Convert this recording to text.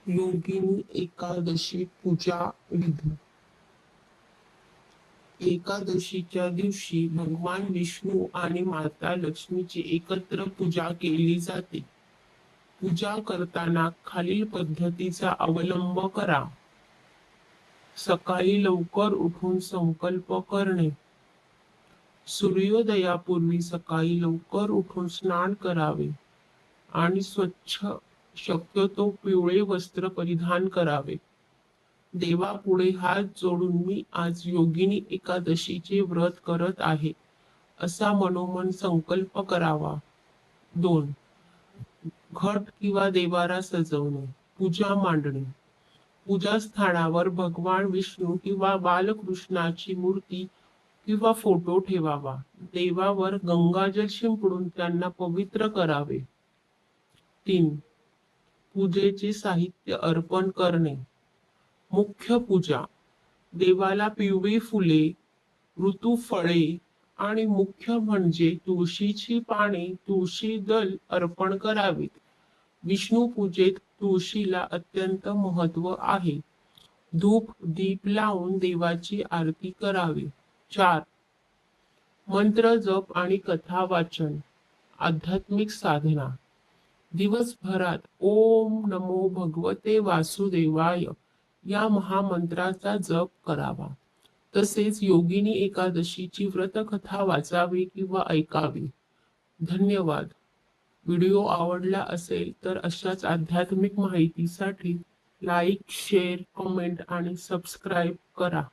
योगिनी एकादशी पूजा विधी. एकादशीच्या दिवशी भगवान विष्णू आणि माता लक्ष्मीची एकत्र पूजा केली जाते. पूजा करताना खालील पद्धतीचा अवलंब करा. सकाळी लवकर उठून संकल्प करणे. सूर्योदयापूर्वी सकाळी लवकर उठून स्नान करावे आणि स्वच्छ, शक्यतो पिवळे वस्त्र परिधान करावे. देवापुढे हात जोडून मी आज योगिनी एकादशीचे व्रत करत आहे असा मनोमन संकल्प करावा. 2. घट किंवा देवारा सजवणे. पूजा मांडणे. पूजास्थानावर भगवान विष्णू किंवा बालकृष्णाची मूर्ती किंवा फोटो ठेवावा. देवावर गंगाजल शिंपडून त्यांना पवित्र करावे. 3. पूजेचे साहित्य अर्पण करणे. मुख्य पूजा. देवाला पिवळी फुले, ऋतुफळे आणि मुख्य म्हणजे तुळशीची पाने, तुळशी दल अर्पण करावीत. विष्णू पूजेत तुळशीला अत्यंत महत्व आहे. धूप दीप लावून देवाची आरती करावी. 4. मंत्र जप आणि कथा वाचन. आध्यात्मिक साधना. दिवसभरात ओम नमो भगवते वासुदेवाय या महामंत्राचा जप करावा. तसेच योगिनी एकादशीची व्रतकथा वाचावी किंवा ऐकावी. धन्यवाद. व्हिडिओ आवडला असेल तर अशाच आध्यात्मिक माहितीसाठी लाईक, शेअर, कमेंट आणि सबस्क्राईब करा.